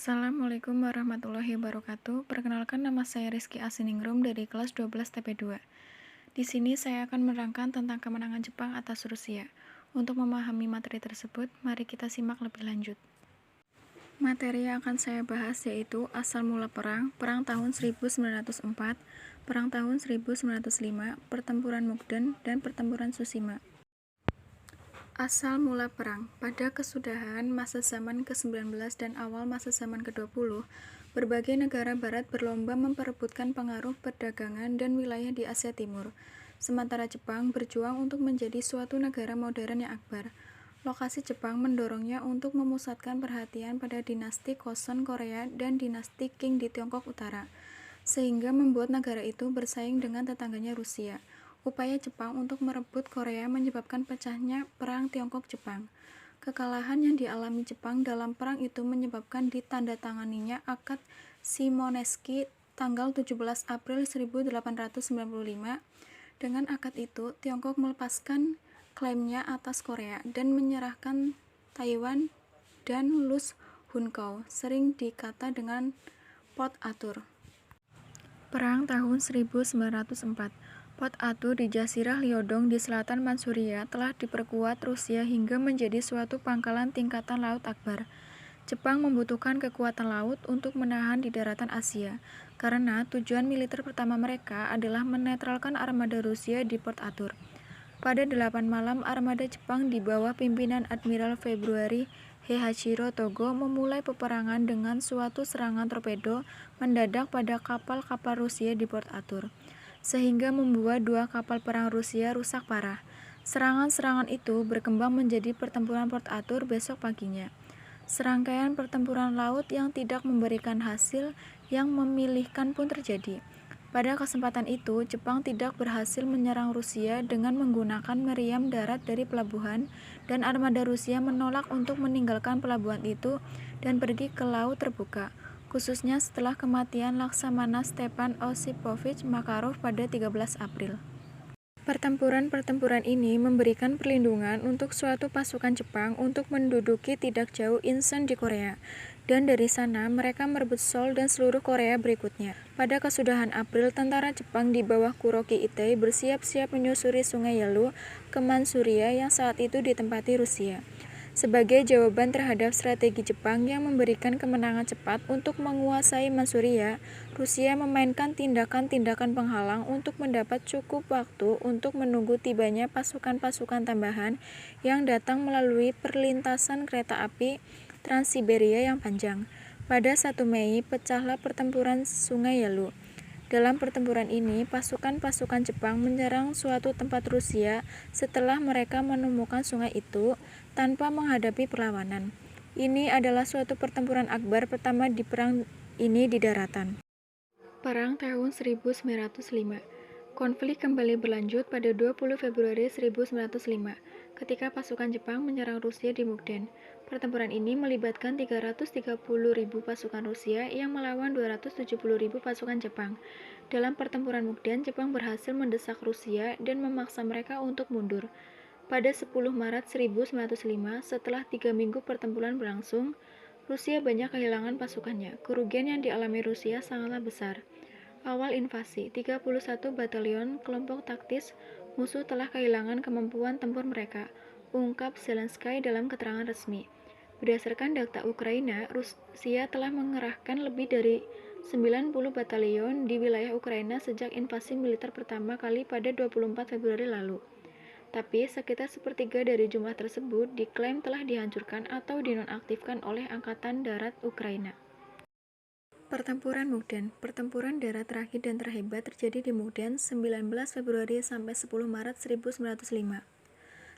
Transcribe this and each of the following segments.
Assalamualaikum warahmatullahi wabarakatuh. Perkenalkan, nama saya Rizky Asiningrum dari kelas 12 TP2. Di sini saya akan menerangkan tentang kemenangan Jepang atas Rusia. Untuk memahami materi tersebut, mari kita simak lebih lanjut. Materi yang akan saya bahas yaitu asal mula perang, perang tahun 1904, perang tahun 1905, pertempuran Mukden, dan pertempuran Tsushima. Asal mula perang. Pada kesudahan masa zaman ke-19 dan awal masa zaman ke-20, berbagai negara barat berlomba memperebutkan pengaruh perdagangan dan wilayah di Asia Timur. Sementara Jepang berjuang untuk menjadi suatu negara modern yang akbar. Lokasi Jepang mendorongnya untuk memusatkan perhatian pada dinasti Joseon Korea dan dinasti Qing di Tiongkok Utara, sehingga membuat negara itu bersaing dengan tetangganya Rusia. Upaya Jepang untuk merebut Korea menyebabkan pecahnya Perang Tiongkok-Jepang. Kekalahan yang dialami Jepang dalam perang itu menyebabkan ditandatanganinya Akad Shimonoseki tanggal 17 April 1895. Dengan akad itu, Tiongkok melepaskan klaimnya atas Korea dan menyerahkan Taiwan dan Lus Hunkau, sering dikata dengan Port Arthur. Perang tahun 1904. Port Arthur di Jazirah Liodong di selatan Manchuria telah diperkuat Rusia hingga menjadi suatu pangkalan tingkatan laut akbar. Jepang membutuhkan kekuatan laut untuk menahan di daratan Asia, karena tujuan militer pertama mereka adalah menetralkan armada Rusia di Port Arthur. Pada 8 malam, armada Jepang di bawah pimpinan Admiral Februari Heihachiro Togo memulai peperangan dengan suatu serangan torpedo mendadak pada kapal-kapal Rusia di Port Arthur, sehingga membuat 2 kapal perang Rusia rusak parah. Serangan-serangan itu berkembang menjadi pertempuran Port Arthur besok paginya. Serangkaian pertempuran laut yang tidak memberikan hasil yang memilihkan pun terjadi. Pada kesempatan itu, Jepang tidak berhasil menyerang Rusia dengan menggunakan meriam darat dari pelabuhan, dan armada Rusia menolak untuk meninggalkan pelabuhan itu dan pergi ke laut terbuka, khususnya setelah kematian Laksamana Stepan Osipovich Makarov pada 13 April. Pertempuran-pertempuran ini memberikan perlindungan untuk suatu pasukan Jepang untuk menduduki tidak jauh Incheon di Korea, dan dari sana mereka merebut Seoul dan seluruh Korea berikutnya. Pada kesudahan April, tentara Jepang di bawah Kuroki Ite bersiap-siap menyusuri Sungai Yalu ke Manchuria yang saat itu ditempati Rusia. Sebagai jawaban terhadap strategi Jepang yang memberikan kemenangan cepat untuk menguasai Manchuria, Rusia memainkan tindakan-tindakan penghalang untuk mendapat cukup waktu untuk menunggu tibanya pasukan-pasukan tambahan yang datang melalui perlintasan kereta api Trans-Siberia yang panjang. Pada 1 Mei, pecahlah pertempuran Sungai Yalu. Dalam pertempuran ini, pasukan-pasukan Jepang menyerang suatu tempat Rusia setelah mereka menemukan sungai itu tanpa menghadapi perlawanan. Ini adalah suatu pertempuran akbar pertama di perang ini di daratan. Perang tahun 1905. Konflik kembali berlanjut pada 20 Februari 1905 ketika pasukan Jepang menyerang Rusia di Mukden. Pertempuran ini melibatkan 330.000 pasukan Rusia yang melawan 270.000 pasukan Jepang. Dalam pertempuran Mukden, Jepang berhasil mendesak Rusia dan memaksa mereka untuk mundur. Pada 10 Maret 1905, setelah 3 minggu pertempuran berlangsung, Rusia banyak kehilangan pasukannya. Kerugian yang dialami Rusia sangatlah besar. Awal invasi, 31 batalion kelompok taktis musuh telah kehilangan kemampuan tempur mereka, ungkap Zelensky dalam keterangan resmi. Berdasarkan data Ukraina, Rusia telah mengerahkan lebih dari 90 batalion di wilayah Ukraina sejak invasi militer pertama kali pada 24 Februari lalu. Tapi sekitar sepertiga dari jumlah tersebut diklaim telah dihancurkan atau dinonaktifkan oleh Angkatan Darat Ukraina. Pertempuran Mukden. Pertempuran darat terakhir dan terhebat terjadi di Mukden 19 Februari sampai 10 Maret 1905.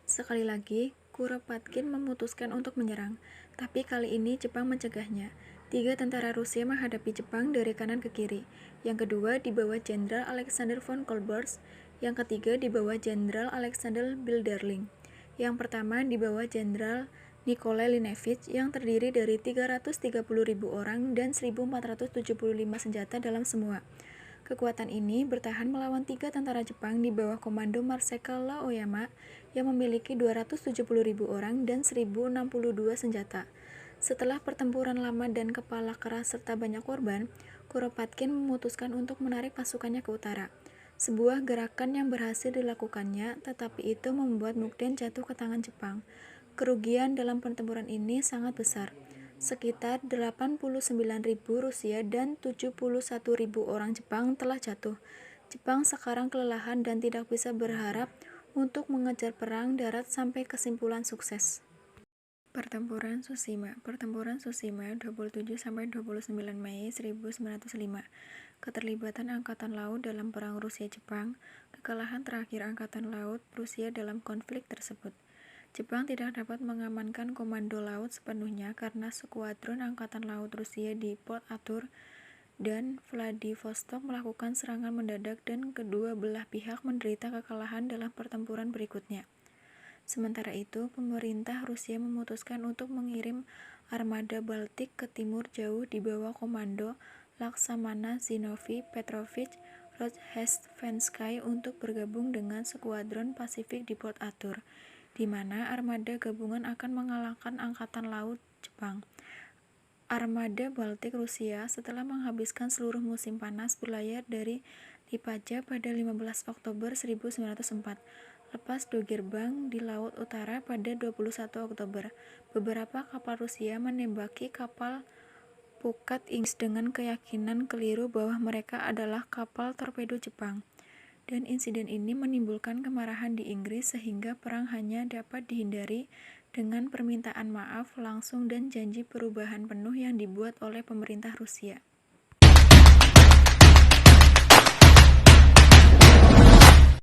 Sekali lagi, Kuropatkin memutuskan untuk menyerang, tapi kali ini Jepang mencegahnya. 3 tentara Rusia menghadapi Jepang dari kanan ke kiri. Yang kedua di bawah Jenderal Alexander von Kolberg, yang ketiga di bawah Jenderal Alexander Bilderling. Yang pertama di bawah Jenderal Nikolai Linevich yang terdiri dari 330.000 orang dan 1.475 senjata dalam semua. Kekuatan ini bertahan melawan 3 tentara Jepang di bawah komando Marsekal Aoyama yang memiliki 270.000 orang dan 1.062 senjata. Setelah pertempuran lama dan kepala keras serta banyak korban, Kuropatkin memutuskan untuk menarik pasukannya ke utara. Sebuah gerakan yang berhasil dilakukannya, tetapi itu membuat Mukden jatuh ke tangan Jepang. Kerugian dalam pertempuran ini sangat besar. Sekitar 89.000 Rusia dan 71.000 orang Jepang telah jatuh. Jepang sekarang kelelahan dan tidak bisa berharap untuk mengejar perang darat sampai kesimpulan sukses. Pertempuran Tsushima 27–29 Mei 1905. Keterlibatan Angkatan Laut dalam Perang Rusia-Jepang. Kekalahan terakhir Angkatan Laut Rusia dalam konflik tersebut. Jepang tidak dapat mengamankan komando laut sepenuhnya karena skuadron Angkatan Laut Rusia di Port Arthur dan Vladivostok melakukan serangan mendadak dan kedua belah pihak menderita kekalahan dalam pertempuran berikutnya. Sementara itu, pemerintah Rusia memutuskan untuk mengirim armada Baltik ke timur jauh di bawah komando Laksamana Zinovy Petrovich Rozhestvensky untuk bergabung dengan skuadron Pasifik di Port Arthur, di mana armada gabungan akan mengalahkan Angkatan Laut Jepang. Armada Baltik Rusia setelah menghabiskan seluruh musim panas berlayar dari Lipaja pada 15 Oktober 1904. Lepas do gerbang di Laut Utara pada 21 Oktober. Beberapa kapal Rusia menembaki kapal Pukat Inggris dengan keyakinan keliru bahwa mereka adalah kapal torpedo Jepang. Dan insiden ini menimbulkan kemarahan di Inggris sehingga perang hanya dapat dihindari dengan permintaan maaf langsung dan janji perubahan penuh yang dibuat oleh pemerintah Rusia.